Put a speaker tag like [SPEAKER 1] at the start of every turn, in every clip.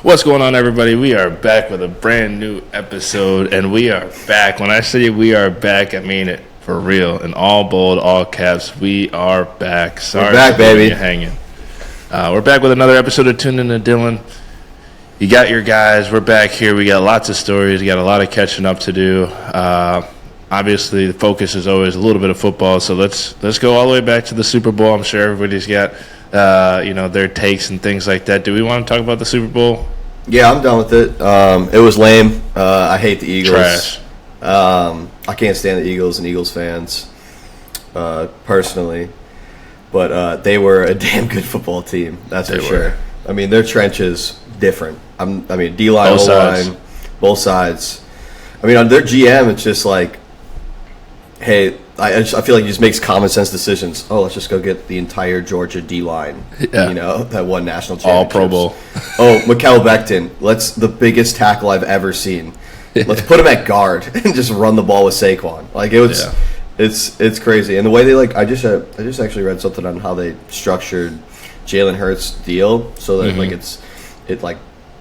[SPEAKER 1] What's going on, everybody? We are back with a brand new episode, and we are back. When I say we are back, I mean it for real. In all bold, all caps, we are back. Sorry,
[SPEAKER 2] we're back, baby.
[SPEAKER 1] You're hanging. We're back with another episode of Toonen and Dillon. You got your guys. We're back here. We got lots of stories. We got a lot of catching up to do. Obviously, the focus is always a little bit of football. So let's go all the way back to the Super Bowl. I'm sure everybody's got their takes and things like that. Do we want to talk about the Super Bowl?
[SPEAKER 2] Yeah, I'm done with it. It was lame. I hate the Eagles.
[SPEAKER 1] Trash.
[SPEAKER 2] I can't stand the Eagles and Eagles fans, personally. But they were a damn good football team. That's for sure. I mean, their trenches different. D-line, O-line, both sides. I mean, on their GM, it's just like, hey, I feel like he just makes common sense decisions. Oh, let's just go get the entire Georgia D-line. Yeah. That won national championships. All Pro Bowl. Mikael Becton. The biggest tackle I've ever seen. Let's put him at guard and just run the ball with Saquon. It's crazy. And the way they I just actually read something on how they structured Jalen Hurts' deal so that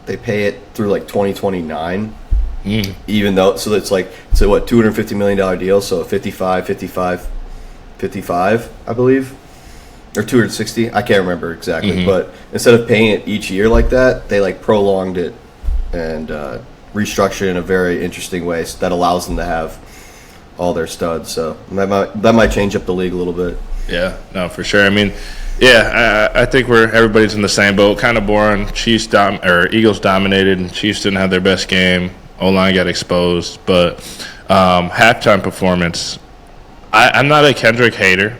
[SPEAKER 2] they pay it through 2029. Even though, so it's $250 million deal, so 55, I believe, or 260, I can't remember exactly, but instead of paying it each year like that, they prolonged it and restructured it in a very interesting way that allows them to have all their studs. So that might change up the league a little bit. Yeah, no, for sure. I mean,
[SPEAKER 1] I think everybody's in the same boat. Kind of boring. Eagles dominated, and Chiefs didn't have their best game. O-line got exposed, but halftime performance. I'm not a Kendrick hater.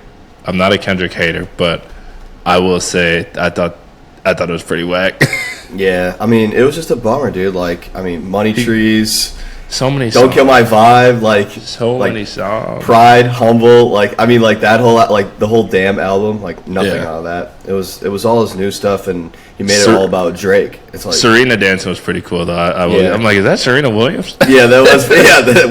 [SPEAKER 1] But I will say I thought it was pretty whack.
[SPEAKER 2] Yeah, I mean, it was just a bummer, dude. Money Trees.
[SPEAKER 1] So many songs.
[SPEAKER 2] Don't Kill My Vibe,
[SPEAKER 1] so many songs.
[SPEAKER 2] Pride, Humble, that whole the whole damn album, nothing out of that. It was all his new stuff, and he made it all about Drake. It's
[SPEAKER 1] Serena dancing was pretty cool though. I'm like, is that Serena Williams?
[SPEAKER 2] Yeah, that was.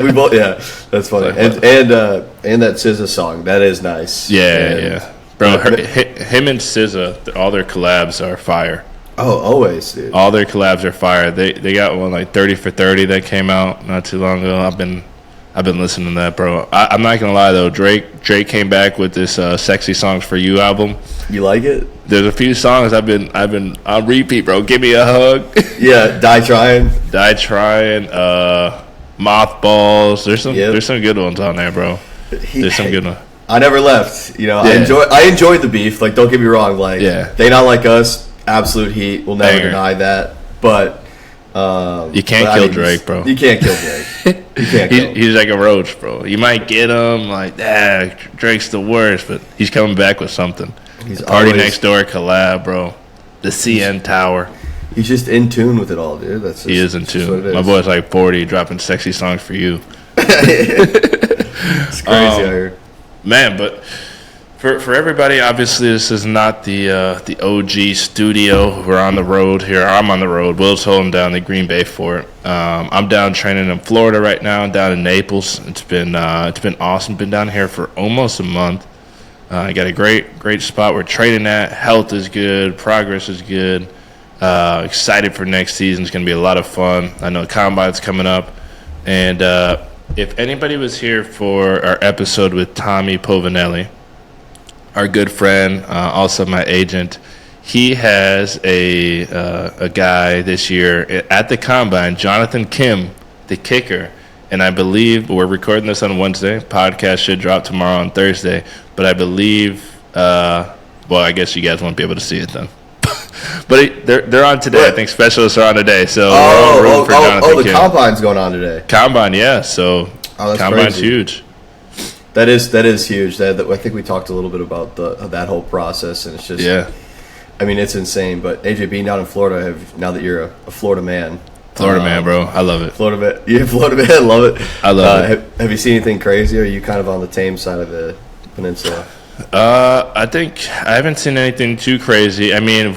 [SPEAKER 2] We both. Yeah, that's funny. And that SZA song, that is nice.
[SPEAKER 1] Yeah. Bro, him and SZA, all their collabs are fire.
[SPEAKER 2] Oh, always, dude.
[SPEAKER 1] All their collabs are fire. They got one 30 for 30 that came out not too long ago. I've been listening to that, bro. I'm not gonna lie though. Drake came back with this "Sexy Songs for You" album.
[SPEAKER 2] You like it?
[SPEAKER 1] There's a few songs I've been on repeat, bro. Give Me a Hug.
[SPEAKER 2] Yeah, Die Trying.
[SPEAKER 1] Mothballs. There's some good ones on there, bro. There's some good ones. I
[SPEAKER 2] never left. I enjoyed the beef. Don't get me wrong. They not like us. Absolute heat. We'll never deny that. But
[SPEAKER 1] you can't kill Drake, bro.
[SPEAKER 2] You can't kill Drake. You can't kill him.
[SPEAKER 1] He's like a roach, bro. You might get him Drake's the worst, but he's coming back with something. He's the Party Next Door collab, bro. The CN Tower.
[SPEAKER 2] He's just in tune with it all, dude.
[SPEAKER 1] He is in tune. My boy's 40, dropping sexy songs for you.
[SPEAKER 2] It's crazy out here.
[SPEAKER 1] Man, but for everybody, obviously this is not the OG studio. We're on the road here. I'm on the road. Will's holding down the Green Bay fort. I'm down training in Florida right now. I'm down in Naples. It's been awesome. Been down here for almost a month. I got a great spot we're training at. Health is good. Progress is good. Excited for next season. It's going to be a lot of fun. I know Combine's coming up. And if anybody was here for our episode with Tommy Povinelli, our good friend, also my agent, he has a guy this year at the Combine, Jonathan Kim, the kicker. And I believe we're recording this on Wednesday. Podcast should drop tomorrow on Thursday. But I believe, I guess you guys won't be able to see it then. But they're on today. I think specialists are on today. So
[SPEAKER 2] the Combine's going on today.
[SPEAKER 1] Combine, yeah. So Combine's
[SPEAKER 2] crazy. Huge. That is huge. I think we talked a little bit about that whole process, and it's just I mean, it's insane. But AJ, being down in Florida, now that you're a Florida man.
[SPEAKER 1] Florida man, bro. I love it.
[SPEAKER 2] Florida man. Yeah, Florida man. Love it.
[SPEAKER 1] I love it.
[SPEAKER 2] Have you seen anything crazy, or are you kind of on the tame side of the peninsula?
[SPEAKER 1] I think I haven't seen anything too crazy. I mean,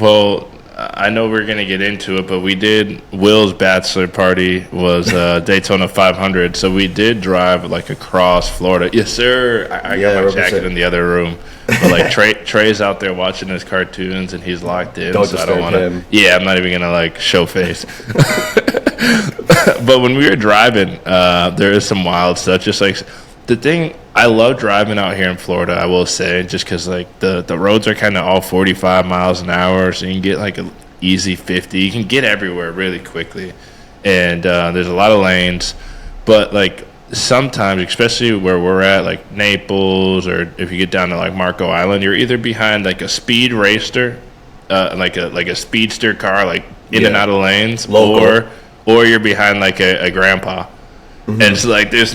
[SPEAKER 1] I know we're gonna get into it, but we did. Will's bachelor party was Daytona 500, so we did drive like across Florida. Yes, sir. I got my jacket in the other room, but like Trey's out there watching his cartoons and he's locked in.
[SPEAKER 2] Don't
[SPEAKER 1] so I don't want to.
[SPEAKER 2] him.
[SPEAKER 1] Yeah, I'm not even gonna like show face. But when we were driving, there is some wild stuff. Just like the thing, I love driving out here in Florida, I will say, just because like the roads are kind of all 45 miles an hour, so you can get like an easy 50. You can get everywhere really quickly, and there's a lot of lanes. But like sometimes, especially where we're at, like Naples, or if you get down to like Marco Island, you're either behind like a speed racer, like a speedster car, like in and out of lanes,
[SPEAKER 2] local,
[SPEAKER 1] or you're behind like a grandpa. Mm-hmm. And it's like there's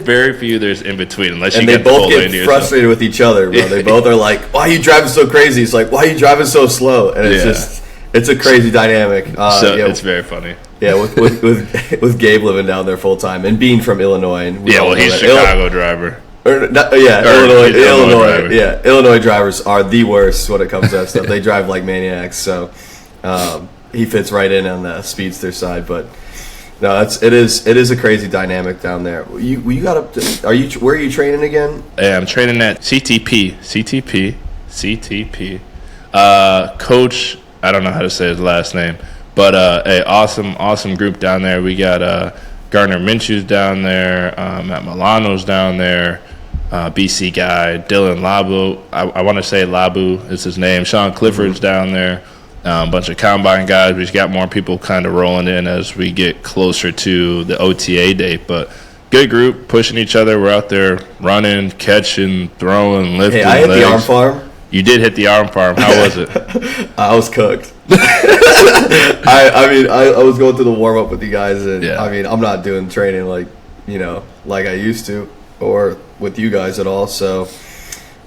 [SPEAKER 1] very few there's in between unless you get the whole lane to yourself. And they both get frustrated
[SPEAKER 2] with each other, bro. They both are like, "Why are you driving so crazy?" It's like, "Why are you driving so slow?" And it's a crazy dynamic.
[SPEAKER 1] It's very funny.
[SPEAKER 2] Yeah, with Gabe living down there full time and being from Illinois. And
[SPEAKER 1] he's a Chicago driver.
[SPEAKER 2] Illinois. Yeah, Illinois drivers are the worst when it comes to that stuff. They drive like maniacs. So he fits right in on the speedster side, but. No, it is a crazy dynamic down there. You got where are you training again?
[SPEAKER 1] Yeah, I'm training at CTP. Coach, I don't know how to say his last name, but a awesome group down there. We got Gardner Minshew's down there, Matt Milano's down there, BC guy, Dillon Labu. I want to say Labu is his name. Sean Clifford's down there. A bunch of combine guys. We've got more people kind of rolling in as we get closer to the OTA date. But good group, pushing each other. We're out there running, catching, throwing, lifting.
[SPEAKER 2] Hey, I hit the arm farm.
[SPEAKER 1] You did hit the arm farm. How was it?
[SPEAKER 2] I was cooked. I was going through the warm up with you guys, and I'm not doing training like I used to, or with you guys at all. So.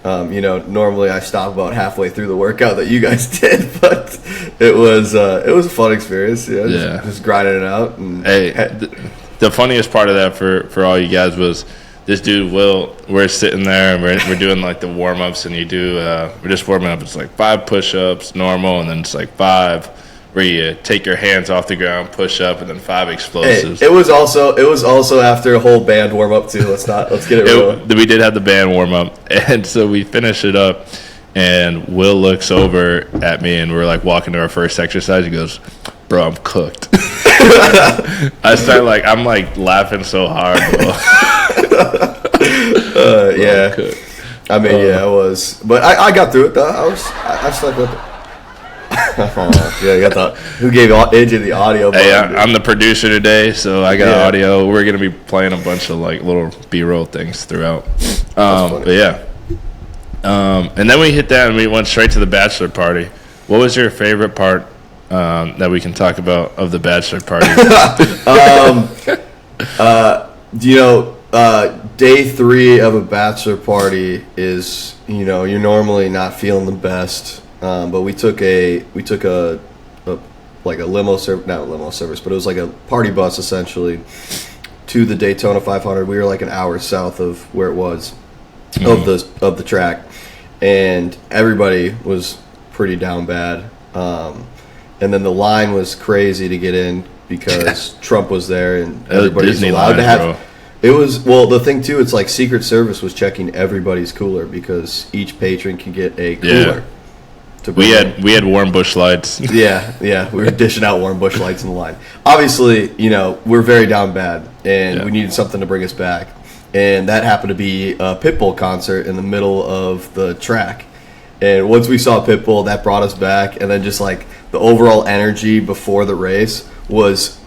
[SPEAKER 2] Normally I stop about halfway through the workout that you guys did, but it was a fun experience. Just grinding it out. And
[SPEAKER 1] the funniest part of that for all you guys was this dude Will. We're sitting there and we're doing like the warm ups, and we're just warming up. It's like 5 push ups normal, and then it's like 5 where you take your hands off the ground, push up, and then 5 explosives.
[SPEAKER 2] Hey, it was also after a whole band warm up too. Let's get it real.
[SPEAKER 1] We did have the band warm up, and so we finish it up, and Will looks over at me, and we're like walking to our first exercise. He goes, "Bro, I'm cooked." I start I'm laughing so hard, bro.
[SPEAKER 2] Yeah. I was, but I got through it though. I stuck with it. You got who gave Edge the audio?
[SPEAKER 1] Hey, I'm the producer today, so I got audio. We're gonna be playing a bunch of little B-roll things throughout. But and then we hit that and we went straight to the bachelor party. What was your favorite part that we can talk about of the bachelor party?
[SPEAKER 2] Day 3 of a bachelor party is you're normally not feeling the best. But we took a limo service, not a limo service, but it was like a party bus essentially to the Daytona 500. We were like an hour south of where it was of the track, and everybody was pretty down bad. And then the line was crazy to get in because Trump was there, and everybody's allowed to have. Bro. It was the thing too. It's like Secret Service was checking everybody's cooler because each patron can get a cooler.
[SPEAKER 1] Yeah. We had warm bush lights.
[SPEAKER 2] Yeah, we were dishing out warm bush lights in the line. Obviously, we're very down bad, and we needed something to bring us back. And that happened to be a Pitbull concert in the middle of the track. And once we saw Pitbull, that brought us back. And then just like the overall energy before the race was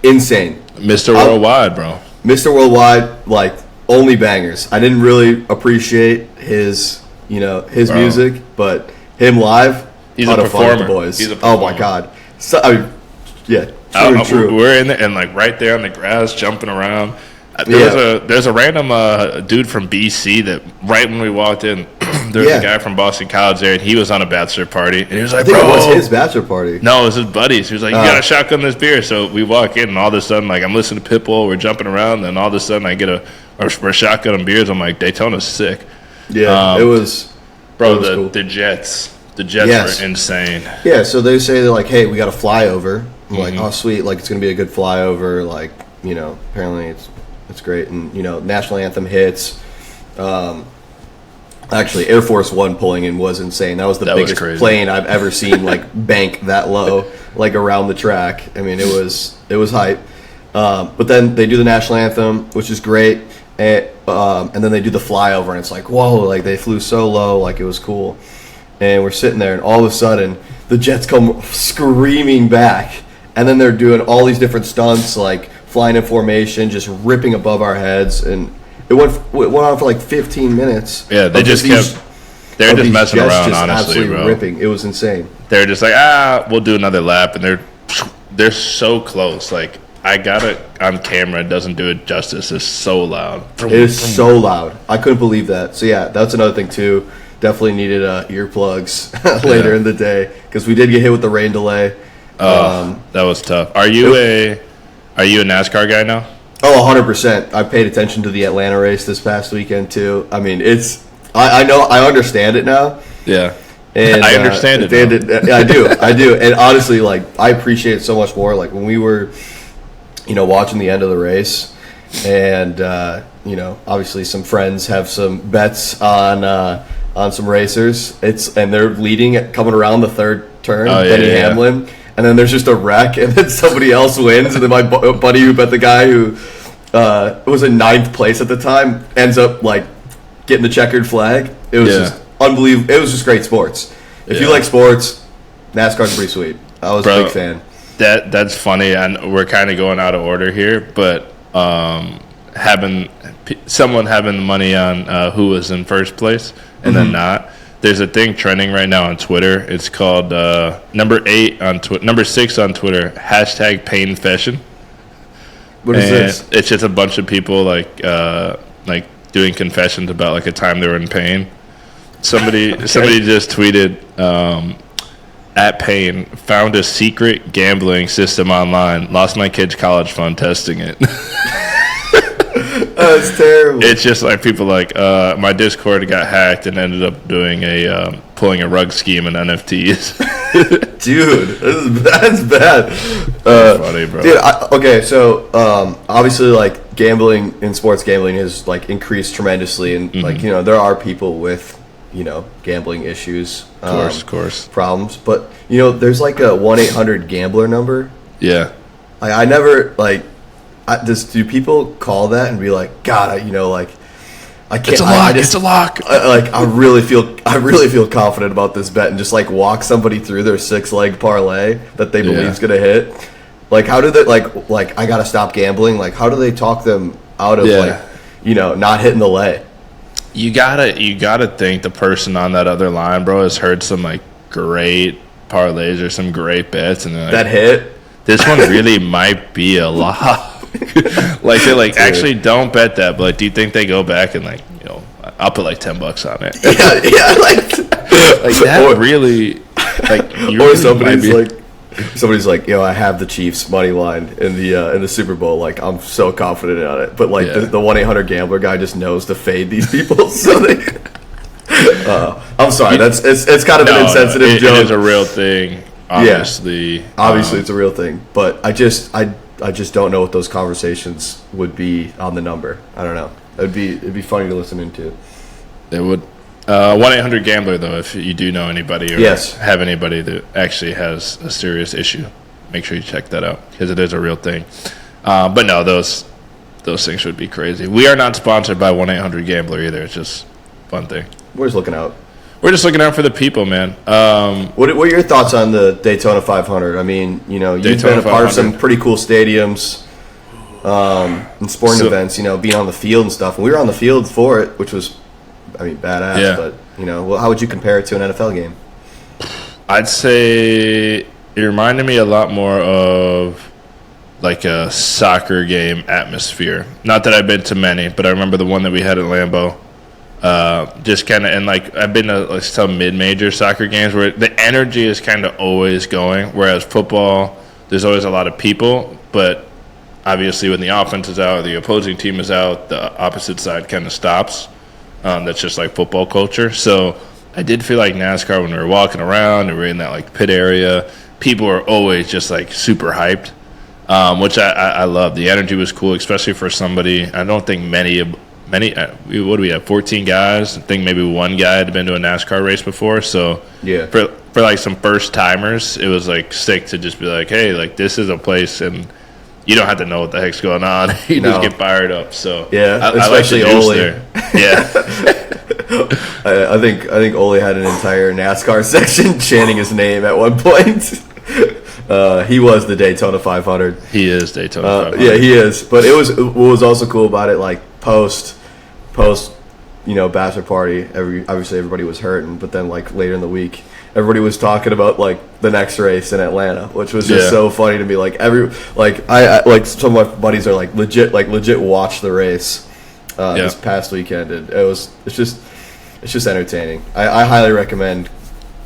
[SPEAKER 2] insane.
[SPEAKER 1] Mr. Worldwide, bro.
[SPEAKER 2] Mr. Worldwide, only bangers. I didn't really appreciate his music, but. Him live,
[SPEAKER 1] he's a performer.
[SPEAKER 2] Boys.
[SPEAKER 1] He's a performer.
[SPEAKER 2] Oh my god! So, true.
[SPEAKER 1] We're in there and right there on the grass, jumping around. There's a random dude from BC that right when we walked in, there's a guy from Boston College there, and he was on a bachelor party, and he was like,
[SPEAKER 2] "Bro, it was his bachelor party."
[SPEAKER 1] No, it was his buddies. He was like, "You got to shotgun this beer." So we walk in, and all of a sudden, I'm listening to Pitbull, we're jumping around, and all of a sudden, I get we're shotgunning beers. I'm like, Daytona's sick.
[SPEAKER 2] Yeah, it was.
[SPEAKER 1] Bro, the Jets The Jets were insane.
[SPEAKER 2] Yeah, so they say they're like, hey, we got a flyover. I'm like, oh, sweet. Like, it's going to be a good flyover. Like, apparently it's great. And, national anthem hits. Actually, Air Force One pulling in was insane. That was the biggest plane I've ever seen, like, bank that low, like, around the track. I mean, it was hype. But then they do the national anthem, which is great. And then they do the flyover, and it's like, whoa, like, they flew so low. Like, it was cool. And we're sitting there, and all of a sudden, the Jets come screaming back. And then they're doing all these different stunts, like flying in formation, just ripping above our heads. And it went on for like 15 minutes.
[SPEAKER 1] Yeah, they were just messing around, just honestly, bro.
[SPEAKER 2] Ripping. It was insane.
[SPEAKER 1] They're just like, we'll do another lap. And they're so close. Like, I got it on camera. It doesn't do it justice. It's so loud.
[SPEAKER 2] It is so loud. I couldn't believe that. So, yeah, that's another thing, too. Definitely needed earplugs later in the day because we did get hit with the rain delay.
[SPEAKER 1] That was tough. Are you a NASCAR guy now?
[SPEAKER 2] Oh, 100%. I paid attention to the Atlanta race this past weekend too. I mean, I know, I understand it now.
[SPEAKER 1] Yeah,
[SPEAKER 2] and
[SPEAKER 1] I understand it.
[SPEAKER 2] I do. And honestly, like, I appreciate it so much more. Like when we were, watching the end of the race, and obviously some friends have some bets on some racers. And they're leading, coming around the third turn. Denny Hamlin. And then there's just a wreck, and then somebody else wins, and then my buddy who bet the guy who was in 9th place at the time ends up like getting the checkered flag. It was just unbelievable. It was just great sports. If you like sports, NASCAR's pretty sweet. I was a big fan.
[SPEAKER 1] That's funny, and we're kind of going out of order here, but having someone having the money on who was in first place and then not. There's a thing trending right now on Twitter. It's called number 6 on Twitter, #PainFession.
[SPEAKER 2] What is this?
[SPEAKER 1] It's just a bunch of people like doing confessions about like a time they were in pain. Somebody just tweeted at Pain, found a secret gambling system online, lost my kid's college fund testing it.
[SPEAKER 2] That's terrible.
[SPEAKER 1] It's just like people like my Discord got hacked and ended up doing pulling a rug scheme in NFTs.
[SPEAKER 2] Dude, that's bad.
[SPEAKER 1] Funny, bro.
[SPEAKER 2] Dude, so obviously, like, gambling in sports gambling has like increased tremendously, and like there are people with gambling issues,
[SPEAKER 1] of course,
[SPEAKER 2] problems, but there's like a 1-800-GAMBLER number.
[SPEAKER 1] Yeah,
[SPEAKER 2] I never like. Do people call that and be like, God, I can't.
[SPEAKER 1] It's a lock. It's a lock.
[SPEAKER 2] I really feel confident about this bet, and just like walk somebody through their 6-leg parlay that they believe is gonna hit. Like, how do they like? I gotta stop gambling. Like, how do they talk them out of not hitting the lay?
[SPEAKER 1] You gotta think the person on that other line, bro, has heard some like great parlays or some great bets, and they're like,
[SPEAKER 2] that hit.
[SPEAKER 1] This one really might be a lock. Like, they're like, actually, don't bet that. But like, do you think they go back and like, I'll put like $10 on it?
[SPEAKER 2] Yeah, like
[SPEAKER 1] that really, like,
[SPEAKER 2] or somebody's like, I have the Chiefs money line in the Super Bowl. Like, I'm so confident on it. But like the 1-800-GAMBLER guy just knows to fade these people. So they. I'm sorry. It's kind of an insensitive joke.
[SPEAKER 1] It is a real thing. Obviously,
[SPEAKER 2] it's a real thing, but I just don't know what those conversations would be on the number. I don't know. It'd be funny to listen into.
[SPEAKER 1] It would. 1-800-GAMBLER though, if you do know anybody or have anybody that actually has a serious issue, make sure you check that out because it is a real thing. But no, those things would be crazy. We are not sponsored by 1-800-GAMBLER either. It's just a fun thing.
[SPEAKER 2] We're just looking out.
[SPEAKER 1] We're just looking out for the people, man.
[SPEAKER 2] What are your thoughts on the Daytona 500? I mean, you've been a part of some pretty cool stadiums and sporting events, being on the field and stuff. And we were on the field for it, which was, badass. Yeah. But, how would you compare it to an NFL game?
[SPEAKER 1] I'd say it reminded me a lot more of like a soccer game atmosphere. Not that I've been to many, but I remember the one that we had at Lambeau. Just kind of, and like I've been to like some mid-major soccer games where the energy is kind of always going, whereas football, there's always a lot of people, but obviously when the offense is out, the opposing team is out, the opposite side kind of stops. That's just like football culture. So I did feel like NASCAR when we were walking around and we were in that like pit area, people were always just like super hyped, which I love. The energy was cool, especially for somebody. I don't think many. What do we have? 14 guys. I think maybe one guy had been to a NASCAR race before. So
[SPEAKER 2] yeah,
[SPEAKER 1] for like some first timers, it was like sick to just be like, hey, like this is a place and. You don't have to know what the heck's going on. You just get fired up. So
[SPEAKER 2] yeah,
[SPEAKER 1] especially
[SPEAKER 2] Ole.
[SPEAKER 1] Yeah,
[SPEAKER 2] I think Ole had an entire NASCAR section chanting his name at one point. He was the Daytona 500.
[SPEAKER 1] He is Daytona 500.
[SPEAKER 2] Yeah, he is. But what was also cool about it, like post, bachelor party. Obviously everybody was hurting, but then like later in the week. Everybody was talking about like the next race in Atlanta, which was just so funny to me. Like I some of my buddies are like legit watch the race this past weekend, and it's just entertaining. I highly recommend.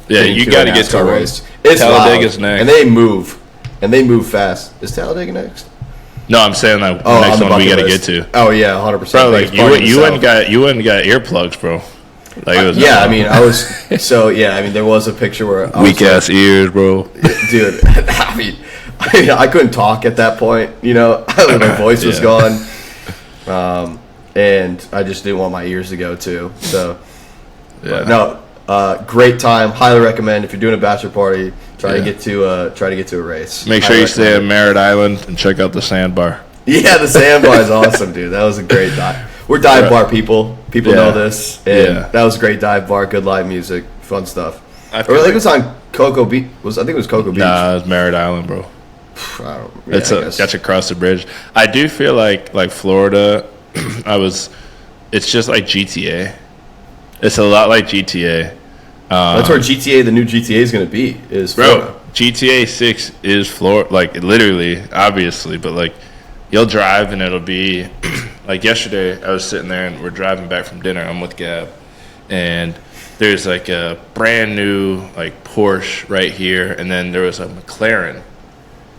[SPEAKER 1] Yeah, you got to get to a race.
[SPEAKER 2] It's
[SPEAKER 1] Talladega's
[SPEAKER 2] loud,
[SPEAKER 1] next,
[SPEAKER 2] and they move fast. Is Talladega next?
[SPEAKER 1] No, I'm saying that the next one we got to get to.
[SPEAKER 2] Oh yeah, 100%.
[SPEAKER 1] Bro, like you wouldn't got earplugs, bro. Like it was
[SPEAKER 2] there was a picture where
[SPEAKER 1] weak ass ears, bro.
[SPEAKER 2] Dude, I couldn't talk at that point. My voice was gone, and I just didn't want my ears to go too. So, great time. Highly recommend if you're doing a bachelor party. Try to get to a race.
[SPEAKER 1] Make sure you stay at Merritt Island and check out the sandbar.
[SPEAKER 2] Yeah, the sandbar is awesome, dude. That was a great dive. We're dive bar people. People know this. And that was a great dive bar. Good live music. Fun stuff. I think it was on Cocoa Beach. I think it was Cocoa Beach.
[SPEAKER 1] Nah, it was Merritt Island, bro. That's across the bridge. I do feel like Florida, it's just like GTA. It's a lot like GTA.
[SPEAKER 2] That's where the new GTA is going to be. Is Florida.
[SPEAKER 1] Bro, GTA 6 is Florida. Like, literally, obviously. But, like, you'll drive and it'll be... Like, yesterday, I was sitting there and we're driving back from dinner. I'm with Gab. And there's, like, a brand new, like, Porsche right here. And then there was a McLaren.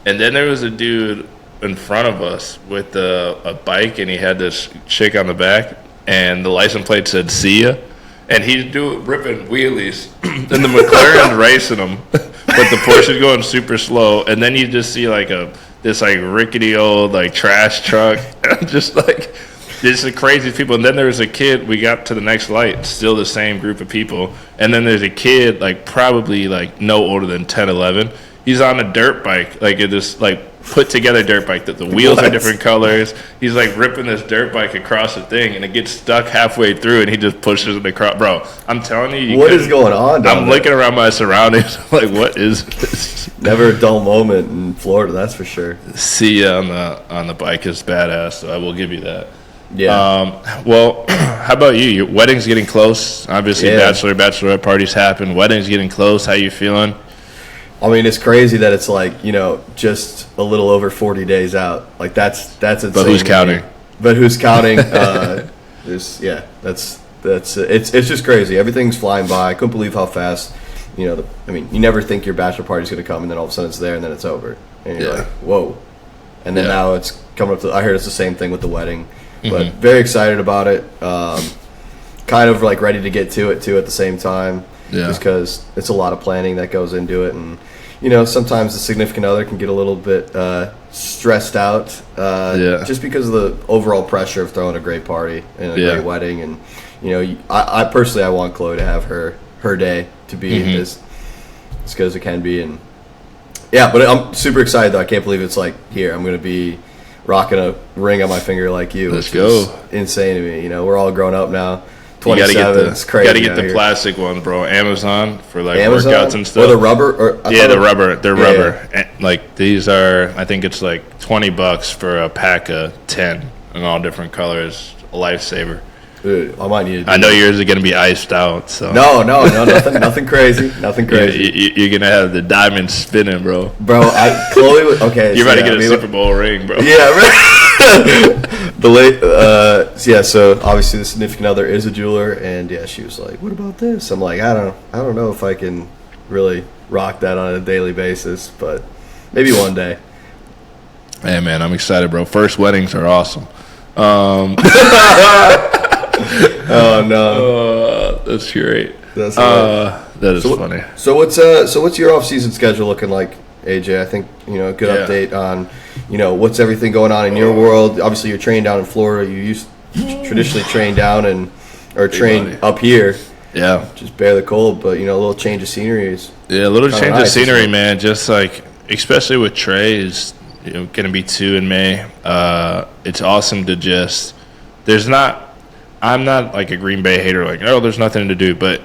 [SPEAKER 1] And then there was a dude in front of us with a bike. And he had this chick on the back. And the license plate said, "See ya." And he's ripping wheelies, and the McLaren's racing him, but the Porsche is going super slow. And then you just see like this like rickety old like trash truck, just like this is crazy people. And then there was a kid. We got to the next light, still the same group of people. And then there's a kid like probably like no older than 10, 11. He's on a dirt bike, like it just like put together dirt bike that the wheels are different colors. He's like ripping this dirt bike across the thing and it gets stuck halfway through and he just pushes it across. Bro, I'm telling you,
[SPEAKER 2] what is going on?
[SPEAKER 1] I'm looking around my surroundings like, what is this?
[SPEAKER 2] Never a dull moment in Florida, that's for sure.
[SPEAKER 1] See ya on the bike is badass, so I will give you that.
[SPEAKER 2] Yeah.
[SPEAKER 1] Well, how about you? Your wedding's getting close. Obviously, bachelorette parties happen. Wedding's getting close. How you feeling?
[SPEAKER 2] I mean, it's crazy that it's like, just a little over 40 days out. Like that's insane.
[SPEAKER 1] But who's counting?
[SPEAKER 2] It's just crazy. Everything's flying by. I couldn't believe how fast. You never think your bachelor party's going to come, and then all of a sudden it's there, and then it's over, and you're like, whoa. And then now it's coming up to. I heard it's the same thing with the wedding, but very excited about it. Kind of like ready to get to it too at the same time. Yeah. Just because it's a lot of planning that goes into it, and sometimes the significant other can get a little bit stressed out, just because of the overall pressure of throwing a great party and a great wedding, and I personally want Chloe to have her day to be as good as it can be, and but I'm super excited though. I can't believe it's like here I'm gonna be rocking a ring on my finger like you.
[SPEAKER 1] Let's go.
[SPEAKER 2] Is insane to me. We're all grown up now.
[SPEAKER 1] You gotta get the plastic ones, bro. Amazon for like workouts and stuff.
[SPEAKER 2] Or the rubber?
[SPEAKER 1] The rubber. They're rubber. And, like these are, I think it's like $20 for a pack of 10 in all different colors. A lifesaver.
[SPEAKER 2] Dude, I might need to.
[SPEAKER 1] I know yours are gonna be iced out. So
[SPEAKER 2] no, nothing crazy. Nothing crazy.
[SPEAKER 1] You're gonna have the diamond spinning, bro.
[SPEAKER 2] Bro, Chloe was okay.
[SPEAKER 1] You're about to get a Super Bowl ring, bro.
[SPEAKER 2] Yeah, right. So obviously the significant other is a jeweler, and she was like, "What about this?" I'm like, I don't know if I can really rock that on a daily basis, but maybe one day.
[SPEAKER 1] Hey man, I'm excited, bro. First weddings are awesome.
[SPEAKER 2] Oh no,
[SPEAKER 1] that's great.
[SPEAKER 2] That's
[SPEAKER 1] that is funny.
[SPEAKER 2] So what's your off-season schedule looking like, AJ? I think a good update on what's everything going on in your world. Obviously, you're trained down in Florida. You used to traditionally train down train up here.
[SPEAKER 1] Yeah,
[SPEAKER 2] just bear the cold, but a little change of scenery is.
[SPEAKER 1] Yeah, a little change of scenery, man. Just like, especially with Trey, is going to be 2 in May. It's awesome to just. I'm not like a Green Bay hater, like, oh, there's nothing to do, but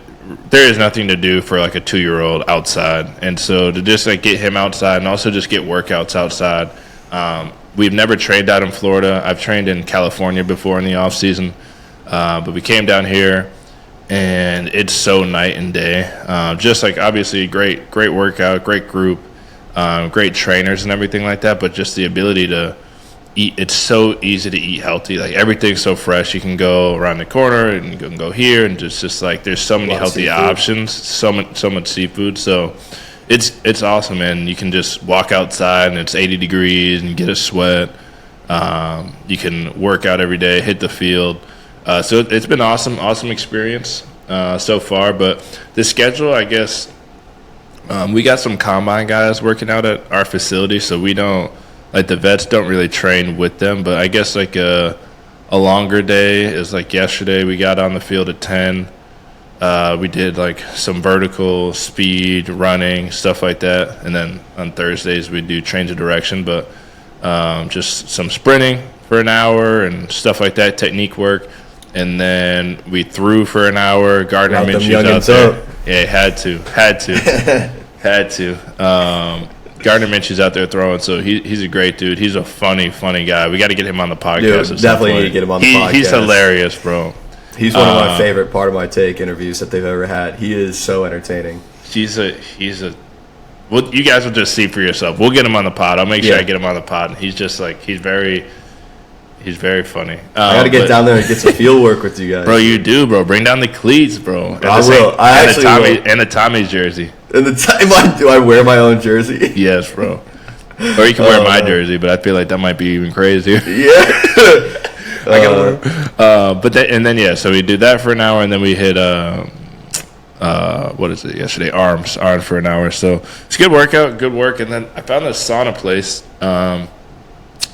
[SPEAKER 1] there is nothing to do for like a 2-year-old outside. And so to just like get him outside and also just get workouts outside. We've never trained out in Florida. I've trained in California before in the off season, but we came down here and it's so night and day. Just like obviously great workout, great group, great trainers and everything like that, but just the ability to eat. It's so easy to eat healthy. Like everything's so fresh. You can go around the corner and you can go here, and just like there's so many healthy options. So much seafood. So it's awesome, man. You can just walk outside and it's 80 degrees and get a sweat. You can work out every day, hit the field. So it's been awesome experience so far. But the schedule, I guess, we got some combine guys working out at our facility, so we don't. Like the vets don't really train with them, but I guess like a longer day is like yesterday. We got on the field at 10. We did like some vertical speed running, stuff like that, and then on Thursdays we do change of direction, but just some sprinting for an hour and stuff like that, technique work, and then we threw for an hour. Gardner Minshew's out there. Yeah, had to. Gardner Minshew's out there throwing, so he's a great dude. He's a funny guy. We got to get him on the podcast.
[SPEAKER 2] Dude, definitely need to get him on the podcast.
[SPEAKER 1] He's hilarious, bro.
[SPEAKER 2] He's one of my favorite Part of My Take interviews that they've ever had. He is so entertaining.
[SPEAKER 1] He's a. Well, you guys will just see for yourself. We'll get him on the pod. I'll make sure I get him on the pod. And he's just like he's very funny.
[SPEAKER 2] I got to get down there and get some field work with you guys.
[SPEAKER 1] Bro, you do, bro. Bring down the cleats, bro.
[SPEAKER 2] I will. I actually will.
[SPEAKER 1] And the Tommy's jersey.
[SPEAKER 2] And the time, do I wear my own jersey?
[SPEAKER 1] Yes, bro. Or you can wear my jersey, but I feel like that might be even crazier.
[SPEAKER 2] Yeah.
[SPEAKER 1] So we did that for an hour, and then we hit what is it yesterday? Arms for an hour. So it's a good workout, good work. And then I found this sauna place. I'll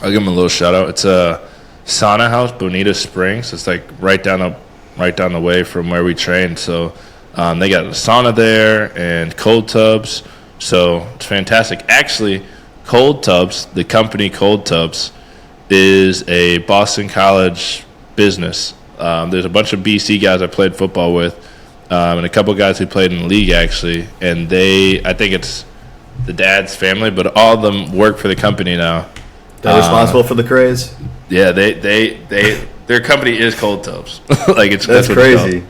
[SPEAKER 1] give them a little shout out. It's a sauna house, Bonita Springs. It's like right down the way from where we train. So they got a sauna there and cold tubs. So it's fantastic. Actually, Cold Tubs, the company Cold Tubs, is a Boston College business. There's a bunch of BC guys I played football with, and a couple guys who played in the league, actually. And I think it's the dad's family, but all of them work for the company now.
[SPEAKER 2] They're responsible for the craze?
[SPEAKER 1] Yeah, their company is Cold Tubs.
[SPEAKER 2] That's crazy.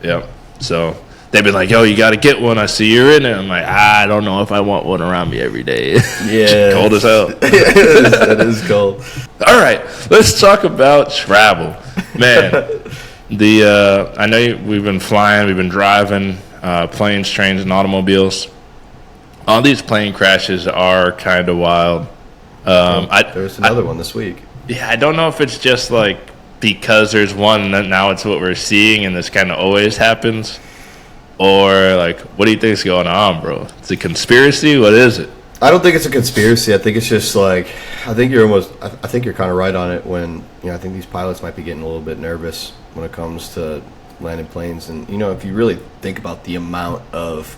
[SPEAKER 1] Yeah. So they've been like, yo, you got to get one. I see you're in it. I'm like, I don't know if I want one around me every day.
[SPEAKER 2] Yeah.
[SPEAKER 1] Cold as hell.
[SPEAKER 2] It is cold.
[SPEAKER 1] All right. Let's talk about travel. Man, I know we've been flying, we've been driving, planes, trains, and automobiles. All these plane crashes are kind of wild.
[SPEAKER 2] There was another one this week.
[SPEAKER 1] Yeah, I don't know if it's just like because there's one and now it's what we're seeing and this kind of always happens. Or, like, what do you think is going on, bro? It's a conspiracy? What is it?
[SPEAKER 2] I don't think it's a conspiracy. I think it's just, like, I think you're kind of right on it when, I think these pilots might be getting a little bit nervous when it comes to landing planes. And, if you really think about the amount of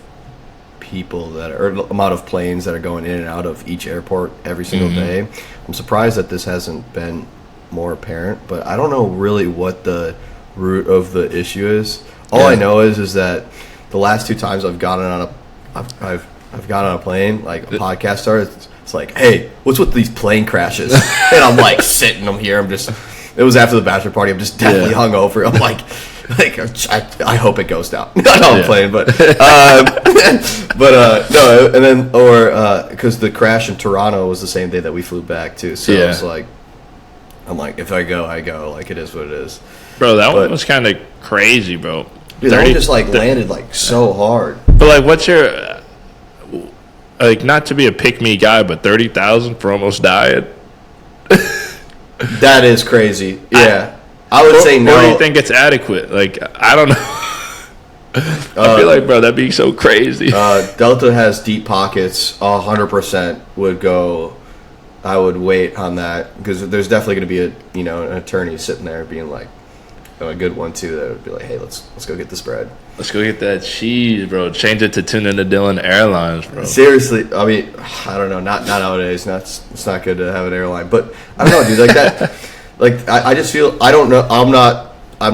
[SPEAKER 2] amount of planes that are going in and out of each airport every single day, I'm surprised that this hasn't been more apparent. But I don't know really what the root of the issue is. All I know is that the last 2 times I've gotten on a plane, like a podcast started, it's like, hey, what's with these plane crashes? And I'm like sitting them here. It was after the bachelor party. I'm just definitely hungover. I'm like I hope it goes down. Not on a plane, but no. And then because the crash in Toronto was the same day that we flew back too. So it's like, I'm like, if I go, I go. Like it is what it is.
[SPEAKER 1] Bro, that one was kind of crazy, bro.
[SPEAKER 2] Dude, that one just landed so hard.
[SPEAKER 1] But what's your not to be a pick me guy, but 30,000 for almost dying?
[SPEAKER 2] That is crazy. Yeah, I would say no.
[SPEAKER 1] Or do you think it's adequate? I don't know. I feel like, bro, that'd be so crazy.
[SPEAKER 2] Delta has deep pockets. 100% would go. I would wait on that because there's definitely going to be an attorney sitting there being like, a good one too. That would be like, hey, let's go get the spread.
[SPEAKER 1] Let's go get that cheese, bro. Change it to Toonen to Dillon Airlines, bro.
[SPEAKER 2] Seriously, I mean, I don't know. Not nowadays. It's not good to have an airline, but I don't know, dude. Like that. Like I just feel I don't know. I'm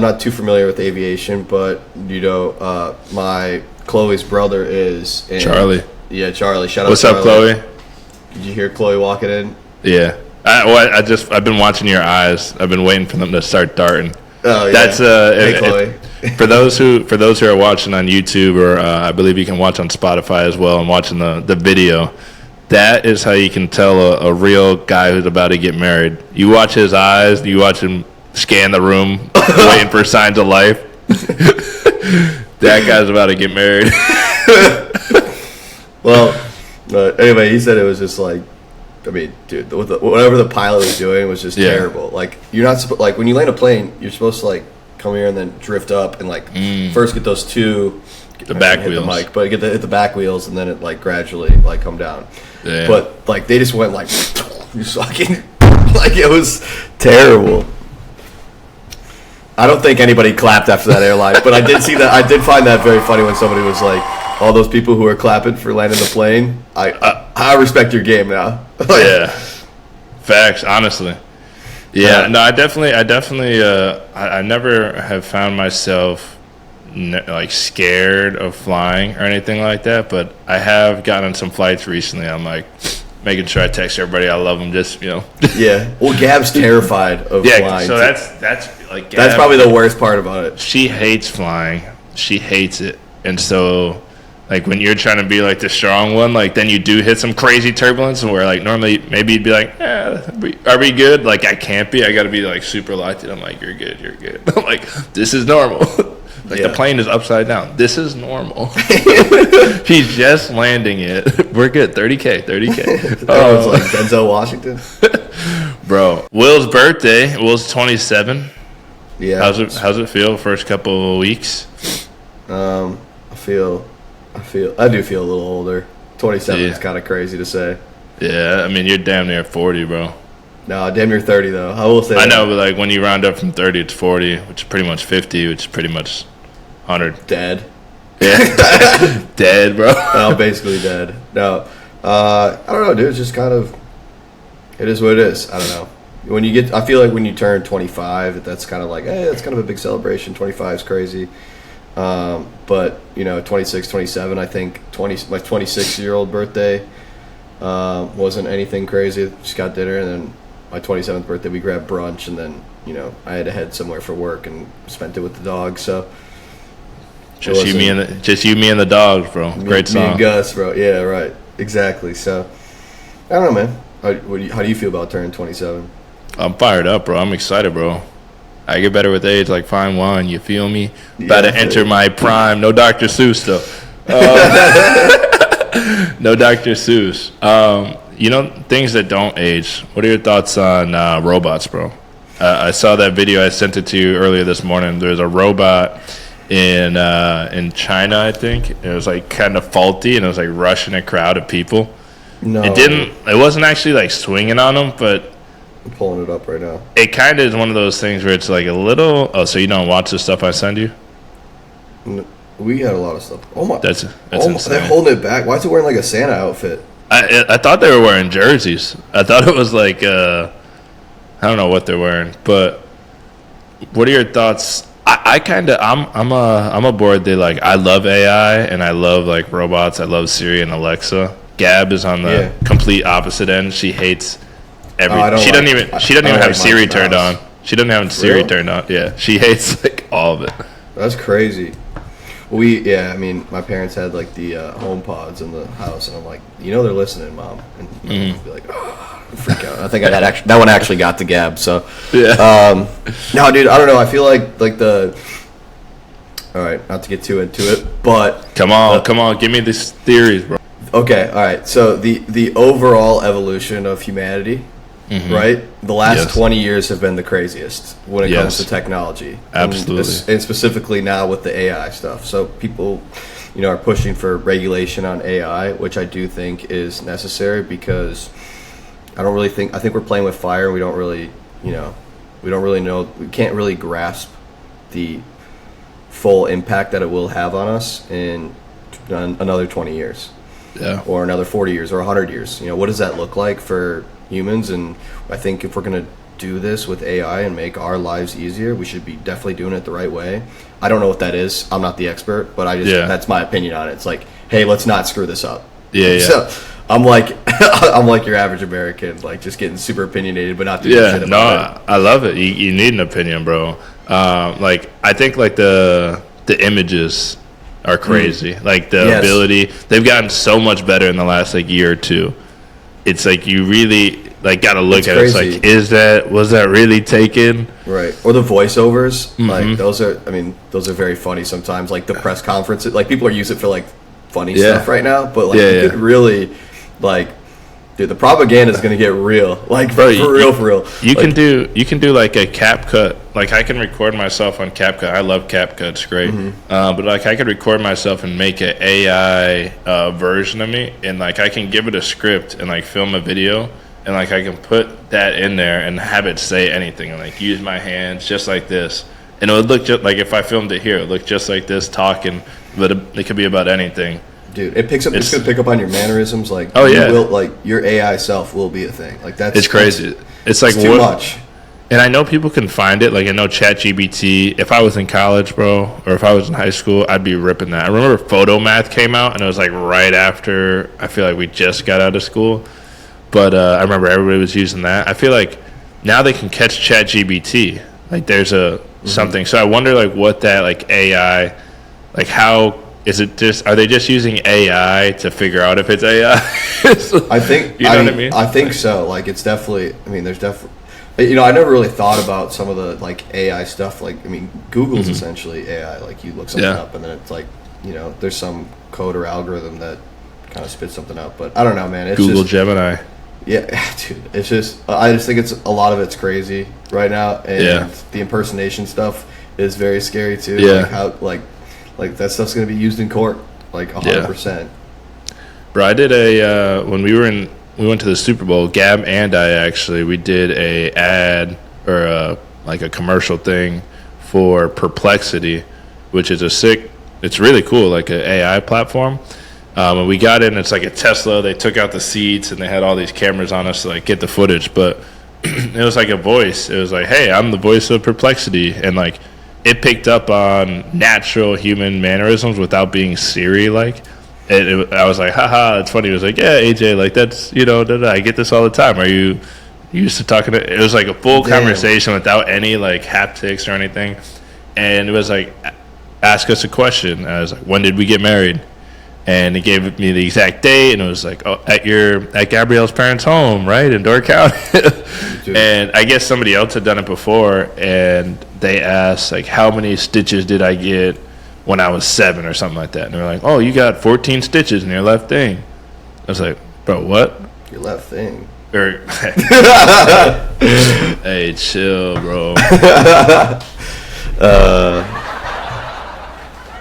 [SPEAKER 2] not too familiar with aviation, but my Chloe's brother is
[SPEAKER 1] Charlie.
[SPEAKER 2] Yeah, Charlie. Shout out.
[SPEAKER 1] What's
[SPEAKER 2] Charlie.
[SPEAKER 1] up, Chloe?
[SPEAKER 2] Did you hear Chloe walking in?
[SPEAKER 1] Yeah. I've been watching your eyes. I've been waiting for them to start darting.
[SPEAKER 2] Oh yeah.
[SPEAKER 1] That's
[SPEAKER 2] hey, Chloe.
[SPEAKER 1] for those who are watching on YouTube, or I believe you can watch on Spotify as well, and watching the video. That is how you can tell a real guy who's about to get married. You watch his eyes. You watch him scan the room, waiting for signs of life. That guy's about to get married.
[SPEAKER 2] Well, anyway, he said it was just like, I mean, dude, whatever the pilot was doing was just terrible. Like, you're not supposed, like, when you land a plane, you're supposed to like come here and then drift up and like first get those two,
[SPEAKER 1] the back
[SPEAKER 2] hit
[SPEAKER 1] wheels,
[SPEAKER 2] the mic, but hit the back wheels and then it like gradually like come down.
[SPEAKER 1] Yeah.
[SPEAKER 2] But like they just went like, just fucking, like it was terrible. I don't think anybody clapped after that airline, but I did see that. I did find that very funny when somebody was like, all those people who are clapping for landing the plane, I respect your game now.
[SPEAKER 1] Yeah, facts. Honestly, yeah. No, I definitely. I never have found myself like scared of flying or anything like that. But I have gotten on some flights recently. I'm like making sure I text everybody I love them. Just
[SPEAKER 2] Yeah. Well, Gab's terrified of flying.
[SPEAKER 1] So that's like Gab,
[SPEAKER 2] that's probably the worst part about it.
[SPEAKER 1] She hates flying. She hates it, and so. Like, when you're trying to be, like, the strong one, like, then you do hit some crazy turbulence, and where, like, normally maybe you'd be like, are we good? Like, I can't be. I got to be, like, super locked in. I'm like, you're good. I'm like, this is normal. Like, the plane is upside down. This is normal. He's just landing it. We're good. 30K.
[SPEAKER 2] Oh, it's like Denzel Washington.
[SPEAKER 1] Bro, Will's birthday. Will's 27.
[SPEAKER 2] Yeah.
[SPEAKER 1] How's it feel first couple of weeks?
[SPEAKER 2] I do feel a little older. 27 is kind of crazy to say.
[SPEAKER 1] Yeah, I mean, you're damn near 40, bro.
[SPEAKER 2] No, damn near 30, though. I will say
[SPEAKER 1] I know, but, like, when you round up from 30, it's 40, which is pretty much 50, which is pretty much 100.
[SPEAKER 2] Dead.
[SPEAKER 1] Yeah. Dead, bro.
[SPEAKER 2] No, basically dead. No. I don't know, dude. It's just kind of... It is what it is. I don't know. I feel like when you turn 25, that's kind of like, hey, that's kind of a big celebration. 25 is crazy. But 26, 27, I think my 26-year-old birthday wasn't anything crazy. Just got dinner, and then my 27th birthday we grabbed brunch, and then I had to head somewhere for work and spent it with the dog. So
[SPEAKER 1] just you, me, and the dogs, bro. Great song.
[SPEAKER 2] Me and Gus, bro. Yeah, right. Exactly. So I don't know, man. How do you feel about turning 27?
[SPEAKER 1] I'm fired up, bro. I'm excited, bro. I get better with age, like fine wine. You feel me? About to enter my prime. No Dr. Seuss, though. No Dr. Seuss. Things that don't age. What are your thoughts on robots, bro? I saw that video. I sent it to you earlier this morning. There's a robot in China, I think. It was like kind of faulty, and it was like rushing a crowd of people.
[SPEAKER 2] No,
[SPEAKER 1] it wasn't actually like swinging on them, but.
[SPEAKER 2] I'm pulling it up right now.
[SPEAKER 1] It kind of is one of those things where it's like a little. Oh, so you don't watch the stuff I send you?
[SPEAKER 2] We had a lot of stuff. Oh my!
[SPEAKER 1] That's insane.
[SPEAKER 2] They're holding it back. Why is it wearing like a Santa outfit?
[SPEAKER 1] I thought they were wearing jerseys. I thought it was like I don't know what they're wearing. But what are your thoughts? I'm aboard. I love AI and I love like robots. I love Siri and Alexa. Gab is on the complete opposite end. She hates. She doesn't even have Siri turned on. She doesn't have Siri turned on. Yeah, she hates like all of it.
[SPEAKER 2] That's crazy. I mean, my parents had like the home pods in the house, and I'm like, they're listening, Mom, and be like, oh, freak out. I think that one actually got to Gab. So
[SPEAKER 1] yeah.
[SPEAKER 2] No, dude, I don't know. I feel like the. All right, not to get too into it, but
[SPEAKER 1] come on, give me these theories, bro.
[SPEAKER 2] Okay, all right. So the overall evolution of humanity right? The last
[SPEAKER 1] Yes.
[SPEAKER 2] 20 years have been the craziest when it comes to technology.
[SPEAKER 1] Absolutely.
[SPEAKER 2] And specifically now with the AI stuff. So people, are pushing for regulation on AI, which I do think is necessary because I think we're playing with fire. We don't really, we don't really know, we can't really grasp the full impact that it will have on us in another 20 years.
[SPEAKER 1] Yeah.
[SPEAKER 2] Or another 40 years or 100 years. What does that look like for humans? And I think if we're going to do this with AI and make our lives easier, we should be definitely doing it the right way. I don't know what that is. I'm not the expert, but that's my opinion on it. It's like, hey, let's not screw this up.
[SPEAKER 1] Yeah.
[SPEAKER 2] So I'm like I'm like your average American, like just getting super opinionated but not doing shit about it.
[SPEAKER 1] I love it. You need an opinion, bro. Like I think like the images are crazy. Like the ability, they've gotten so much better in the last like year or two. It's like you really like got to look at
[SPEAKER 2] crazy.
[SPEAKER 1] it. It's like, was that really taken?
[SPEAKER 2] Right. Or the voiceovers, like those are very funny sometimes. Like the press conferences, like people are using it for like funny stuff right now, but like you could really like, dude, the propaganda is going to get real. Like for real.
[SPEAKER 1] You can do like a CapCut. Like I can record myself on CapCut. I love CapCut. It's great. But like I could record myself and make an AI version of me, and like I can give it a script and like film a video, and like I can put that in there and have it say anything, and like use my hands just like this, and it would look just like if I filmed it here, it would look just like this talking, but it could be about anything.
[SPEAKER 2] Dude, it picks up. It's gonna pick up on your mannerisms. Like, like your AI self will be a thing. Like it's
[SPEAKER 1] crazy. It's like
[SPEAKER 2] too much.
[SPEAKER 1] And I know people can find it. Like I know ChatGPT. If I was in college, bro, or if I was in high school, I'd be ripping that. I remember Photo Math came out, and it was like right after I feel like we just got out of school. But I remember everybody was using that. I feel like now they can catch ChatGPT. Like there's a something. So I wonder like what that like AI, like how. Is it just? Are they just using AI to figure out if it's AI?
[SPEAKER 2] I think.
[SPEAKER 1] You know what I mean?
[SPEAKER 2] I think so. Like it's definitely. I mean, there's definitely. I never really thought about some of the like AI stuff. Like, I mean, Google's essentially AI. Like you look something up, and then it's like, there's some code or algorithm that kind of spits something out. But I don't know, man. It's
[SPEAKER 1] Google Gemini.
[SPEAKER 2] Yeah, dude. It's just. I just think a lot of it's crazy right now, and the impersonation stuff is very scary too.
[SPEAKER 1] Yeah.
[SPEAKER 2] Like how like that stuff's gonna be used in court, like 100%.
[SPEAKER 1] Bro, I did when we went to the Super Bowl. Gab and I actually we did a ad or like a commercial thing for Perplexity, which is it's really cool, like an AI platform. And we got in, it's like a Tesla. They took out the seats and they had all these cameras on us to like get the footage, but it was like a voice. It was like, hey, I'm the voice of Perplexity, and like. It picked up on natural human mannerisms without being Siri-like. I was like, haha, it's funny. It was like, yeah, AJ, like that's, I get this all the time. Are you used to talking to, it was like a full conversation without any like haptics or anything. And it was like, ask us a question. And I was like, when did we get married? And it gave me the exact date, and it was like, oh, at Gabrielle's parents' home, right, in Door County. And I guess somebody else had done it before, and they asked, like, how many stitches did I get when I was 7 or something like that? And they're like, oh, you got 14 stitches in your left thing. I was like, bro, what?
[SPEAKER 2] Your left thing.
[SPEAKER 1] Hey, chill, bro.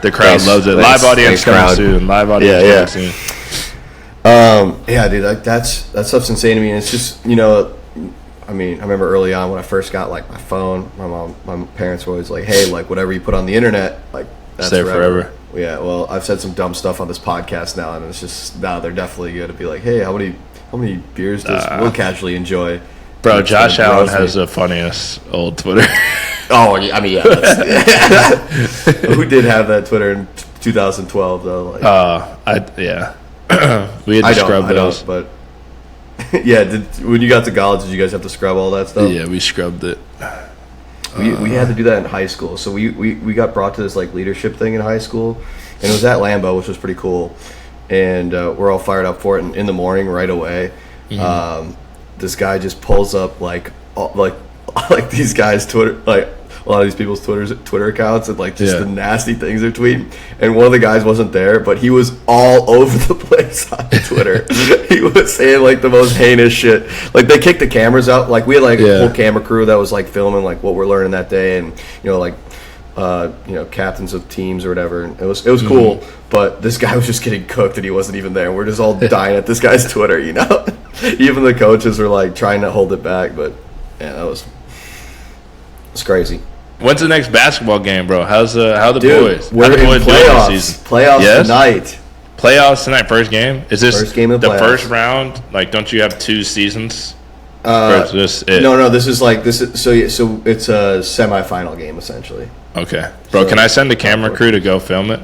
[SPEAKER 1] The crowd loves it. Live audience coming soon. Live audience coming soon.
[SPEAKER 2] Yeah, dude, like that stuff's insane to me. And it's just, I mean, I remember early on when I first got like my phone, my parents were always like, hey, like whatever you put on the internet, like that's
[SPEAKER 1] stay forever.
[SPEAKER 2] Yeah, well, I've said some dumb stuff on this podcast now, and it's just now they're definitely going to be like, hey, how many beers does Will casually enjoy?
[SPEAKER 1] Bro, Josh Allen has the funniest old Twitter.
[SPEAKER 2] Oh, I mean, yeah. Who did have that Twitter in 2012 though? Like,
[SPEAKER 1] we had to scrub those.
[SPEAKER 2] But yeah, when you got to college, did you guys have to scrub all that stuff?
[SPEAKER 1] Yeah, we scrubbed it.
[SPEAKER 2] We had to do that in high school. So we got brought to this like leadership thing in high school, and it was at Lambeau, which was pretty cool. And we're all fired up for it. And in the morning, right away, this guy just pulls up like these guys' Twitter, like a lot of these people's Twitter accounts and like just the nasty things they're tweeting. And one of the guys wasn't there, but he was all over the place on Twitter. He was saying like the most heinous shit. Like they kicked the cameras out. Like we had like a whole camera crew that was like filming like what we're learning that day, and like captains of teams or whatever. And it was cool. But this guy was just getting cooked and he wasn't even there. We're just all dying at this guy's Twitter, Even the coaches were like trying to hold it back, but yeah, it's crazy.
[SPEAKER 1] When's the next basketball game, bro? How the boys?
[SPEAKER 2] We're in playoffs. Playoffs tonight.
[SPEAKER 1] Playoffs tonight. First game. Is this
[SPEAKER 2] first game of
[SPEAKER 1] the
[SPEAKER 2] playoffs.
[SPEAKER 1] First round? Like, don't you have 2 seasons?
[SPEAKER 2] No. This is so it's a semifinal game essentially.
[SPEAKER 1] Okay, bro. So, can I send the camera crew to go film it?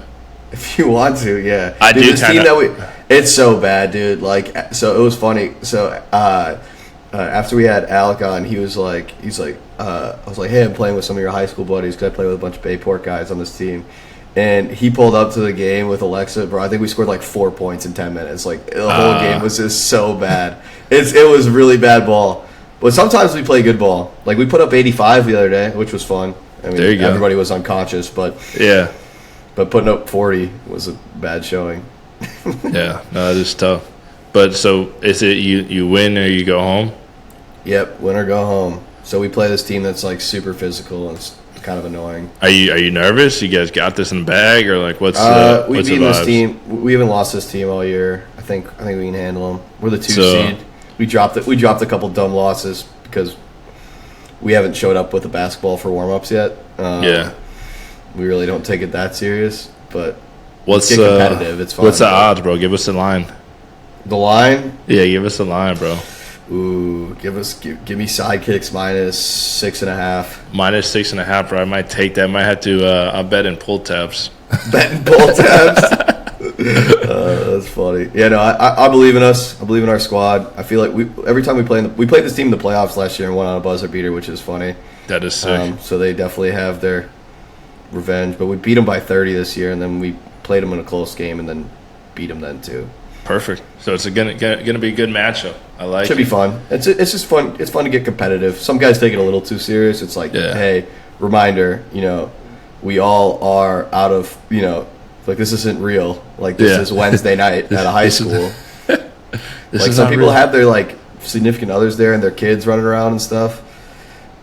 [SPEAKER 2] If you want to, yeah. It's so bad, dude. Like, so it was funny. So after we had Alec on, I was like, hey, I'm playing with some of your high school buddies because I play with a bunch of Bayport guys on this team. And he pulled up to the game with Alexa, bro. I think we scored like 4 points in 10 minutes. Like the whole game was just so bad. It was really bad ball. But sometimes we play good ball. Like we put up 85 the other day, which was fun. I mean, there you go. Everybody was unconscious, but
[SPEAKER 1] yeah.
[SPEAKER 2] But putting up 40 was a bad showing.
[SPEAKER 1] Yeah, no, it is tough. But so is it you win or you go home?
[SPEAKER 2] Yep, win or go home. So we play this team that's like super physical and it's kind of annoying.
[SPEAKER 1] Are you nervous? You guys got this in the bag or like what's
[SPEAKER 2] we beat this team? We haven't lost this team all year. I think we can handle them. We're the 2 seed. We dropped a couple dumb losses because we haven't showed up with the basketball for warm-ups yet. We really don't take it that serious, but
[SPEAKER 1] what's
[SPEAKER 2] get competitive. It's fun.
[SPEAKER 1] What's the odds, bro? Give us the line.
[SPEAKER 2] The line?
[SPEAKER 1] Yeah, give us the line, bro.
[SPEAKER 2] Ooh, give me sidekicks -6.5.
[SPEAKER 1] -6.5, bro. I might take that. I might have to. I'll bet in pull tabs.
[SPEAKER 2] Bet in pull tabs. That's funny. Yeah, no, I believe in us. I believe in our squad. I feel like every time we played this team in the playoffs last year and won on a buzzer beater, which is funny.
[SPEAKER 1] That is sick.
[SPEAKER 2] So they definitely have their revenge, but we beat them by 30 this year, and then we played them in a close game and then beat them then too.
[SPEAKER 1] Perfect. So it's gonna be a good matchup. I like it.
[SPEAKER 2] Should be fun. It's just fun. It's fun to get competitive. Some guys take it a little too serious. It's like, hey, reminder, we all are out of, like this isn't real. Like this is Wednesday night at a high school. Like some people have their like significant others there and their kids running around and stuff,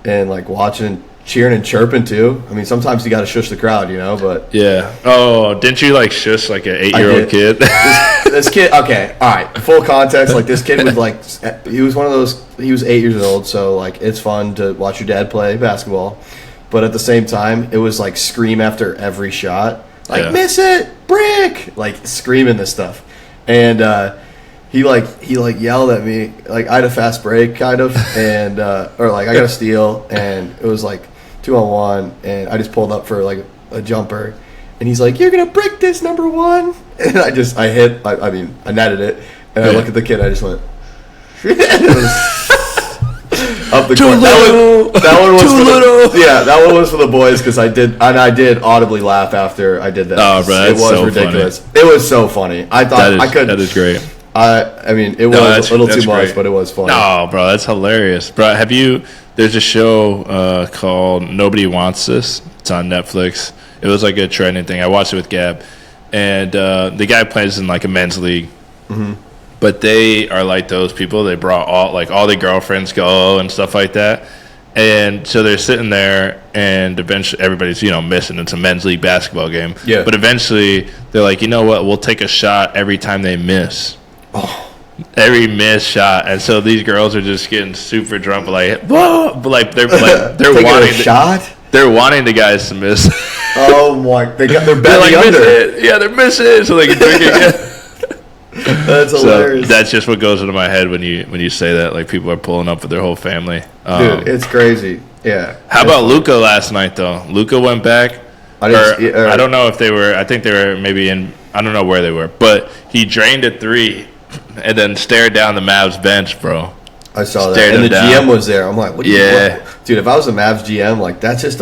[SPEAKER 2] and like watching, cheering and chirping too. I mean, sometimes you got to shush the crowd, but
[SPEAKER 1] yeah. Oh, didn't you like shush like an 8-year-old kid?
[SPEAKER 2] This kid. Okay, all right. Full context. Like this kid was like, he was one of those. He was 8 years old, so like it's fun to watch your dad play basketball, but at the same time, it was like scream after every shot, like miss it, brick, like screaming this stuff, and he yelled at me like I had a fast break kind of, and or like I got a steal, and it was like 2-on-1, and I just pulled up for like a jumper, and he's like, "You're gonna brick this, number 1," and I netted it, and I look at the kid, I just went up the court. That one was too little. Yeah, that one was for the boys because I did audibly laugh after I did that.
[SPEAKER 1] Oh, bro,
[SPEAKER 2] it was so ridiculous. Funny. It was so funny. I thought I could.
[SPEAKER 1] That is great.
[SPEAKER 2] I mean, it was a little too much, but it was funny.
[SPEAKER 1] No, bro, that's hilarious. Bro, there's a show called Nobody Wants This. It's on Netflix. It was like a trending thing. I watched it with Gab. And the guy plays in like a men's league. Mm-hmm. But they are like those people. They brought all their girlfriends go and stuff like that. And so they're sitting there, and eventually everybody's, missing. It's a men's league basketball game. Yeah. But eventually they're like, you know what? We'll take a shot every time they miss. Oh. Every missed shot, and so these girls are just getting super drunk, like whoa, but like they're wanting
[SPEAKER 2] a shot.
[SPEAKER 1] They're wanting the guys to miss.
[SPEAKER 2] Oh my! They're betting under.
[SPEAKER 1] It. Yeah, they're missing it, so they can drink again.
[SPEAKER 2] That's hilarious.
[SPEAKER 1] That's just what goes into my head when you say that. Like people are pulling up with their whole family.
[SPEAKER 2] Dude, it's crazy. Yeah.
[SPEAKER 1] How about Luka last night though? Luka went back. I don't know if they were. I think they were maybe in. I don't know where they were, but he drained a 3. And then stared down the Mavs bench, bro.
[SPEAKER 2] I saw that. And the GM was there. I'm like, what? Dude, if I was a Mavs GM, like that's just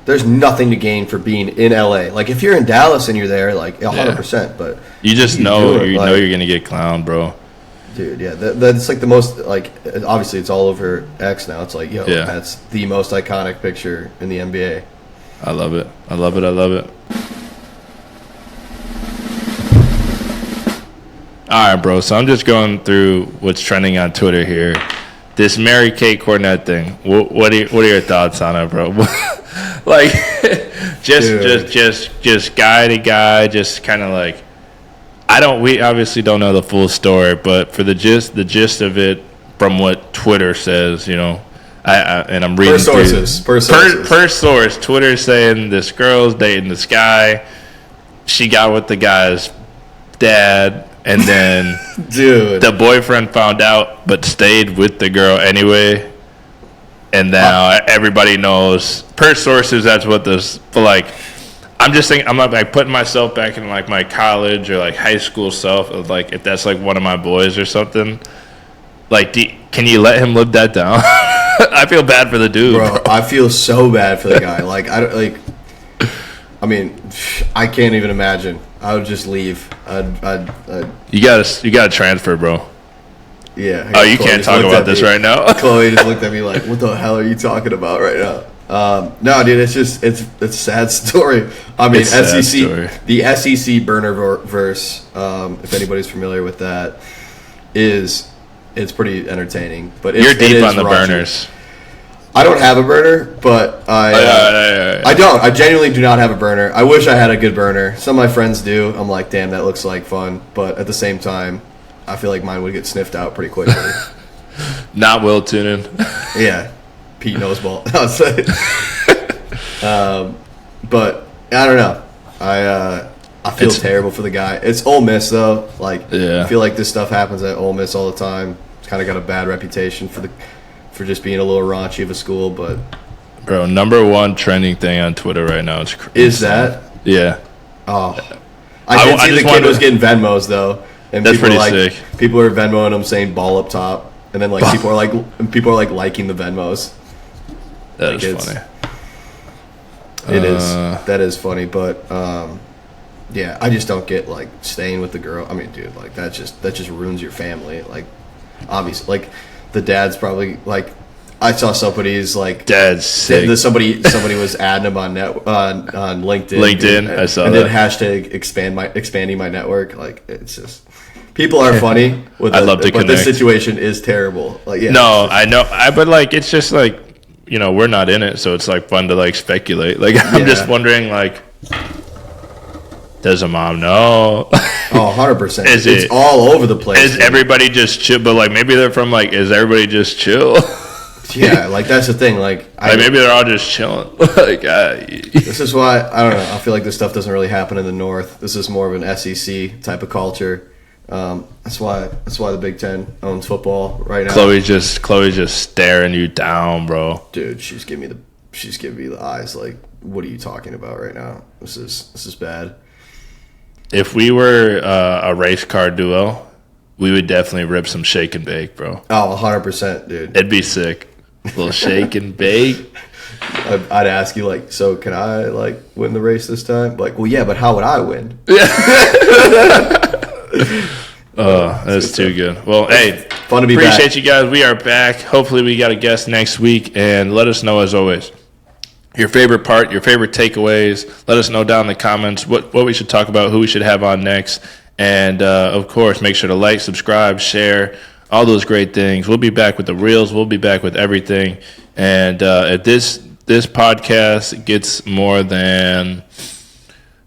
[SPEAKER 2] there's nothing to gain for being in LA. Like if you're in Dallas and you're there, like 100%. But
[SPEAKER 1] you just know you're gonna get clowned, bro.
[SPEAKER 2] Dude, yeah, that's like the most, like, obviously it's all over X now. It's like, yo, that's the most iconic picture in the NBA.
[SPEAKER 1] I love it. I love it. I love it. All right, bro. So I'm just going through what's trending on Twitter here. This Mary Kate Cornett thing. What are your thoughts on it, bro? Like, just guy to guy, just kind of like. We obviously don't know the full story, but for the gist of it, from what Twitter says, you know, and I'm reading per source, Twitter saying this girl's dating this guy, she got with the guy's dad, and then
[SPEAKER 2] dude,
[SPEAKER 1] the boyfriend found out but stayed with the girl anyway, and now everybody knows. Per sources, that's what this, but like. I'm just thinking, I'm not like putting myself back in like my college or like high school self of like if that's like one of my boys or something. Like, can you let him live that down? I feel bad for the dude,
[SPEAKER 2] bro. I feel so bad for the guy. Like I mean, I can't even imagine. I would just leave.
[SPEAKER 1] You gotta transfer, bro.
[SPEAKER 2] Yeah.
[SPEAKER 1] Oh, you can't talk about this right now.
[SPEAKER 2] Chloe just looked at me like, "What the hell are you talking about right now?" No, dude, it's a sad story. I mean, the SEC burner verse, if anybody's familiar with that, it's pretty entertaining. But
[SPEAKER 1] you're deep on the burners.
[SPEAKER 2] I don't have a burner, but I don't. I genuinely do not have a burner. I wish I had a good burner. Some of my friends do. I'm like, damn, that looks like fun. But at the same time, I feel like mine would get sniffed out pretty quickly.
[SPEAKER 1] Not Will Toonen.
[SPEAKER 2] Yeah. Pete Noseball. But I don't know. I feel terrible for the guy. It's Ole Miss though. Like, I feel like this stuff happens at Ole Miss all the time. It's kind of got a bad reputation for just being a little raunchy of a school. But
[SPEAKER 1] bro, number one trending thing on Twitter right now is crazy.
[SPEAKER 2] Is that?
[SPEAKER 1] Yeah.
[SPEAKER 2] Oh, I did see the kid was getting Venmos though, and
[SPEAKER 1] that's pretty sick.
[SPEAKER 2] People are Venmoing him saying "ball up top," and then like people are like liking the Venmos.
[SPEAKER 1] That is funny.
[SPEAKER 2] It is. That is funny, but yeah, I just don't get like staying with the girl. I mean, dude, like that just ruins your family. Like, obviously, like the dad's probably like. I saw somebody's like
[SPEAKER 1] dad's sick.
[SPEAKER 2] Somebody was adding him on LinkedIn.
[SPEAKER 1] LinkedIn, I saw
[SPEAKER 2] and
[SPEAKER 1] that.
[SPEAKER 2] And then hashtag expanding my network. Like, it's just. People are funny.
[SPEAKER 1] I'd love to
[SPEAKER 2] but
[SPEAKER 1] connect.
[SPEAKER 2] This situation is terrible. Like, yeah.
[SPEAKER 1] No, I know. But like, it's just like. You know, we're not in it, so it's like fun to like speculate. Like, I'm just wondering, like, does a mom know?
[SPEAKER 2] Oh, 100%. It's all over the place.
[SPEAKER 1] Is everybody just chill? But like, maybe they're from like, is everybody just chill?
[SPEAKER 2] Yeah, like that's the thing. Like
[SPEAKER 1] maybe they're all just chilling. Like,
[SPEAKER 2] this is why I don't know. I feel like this stuff doesn't really happen in the North. This is more of an SEC type of culture. That's why the Big Ten owns football right now.
[SPEAKER 1] Chloe's just staring you down, bro.
[SPEAKER 2] Dude, she's giving me the eyes. Like, what are you talking about right now? This is bad.
[SPEAKER 1] If we were a race car duo, we would definitely rip some shake and bake, bro.
[SPEAKER 2] Oh, 100%, dude.
[SPEAKER 1] It'd be sick. A little shake and bake.
[SPEAKER 2] I'd ask you, like, so can I, like, win the race this time? Like, well, yeah, but how would I win?
[SPEAKER 1] That's too good. Well, hey,
[SPEAKER 2] fun to be
[SPEAKER 1] appreciate
[SPEAKER 2] back.
[SPEAKER 1] You guys. We are back. Hopefully we got a guest next week, and let us know as always your favorite part, your favorite takeaways. Let us know down in the comments what we should talk about, who we should have on next, and of course make sure to like, subscribe, share, all those great things. We'll be back with the reels. We'll be back with everything, and if this podcast gets more than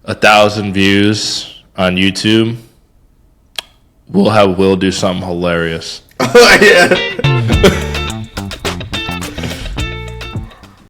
[SPEAKER 1] 1,000 views on YouTube, we'll have Will do something hilarious.
[SPEAKER 2] Oh, yeah.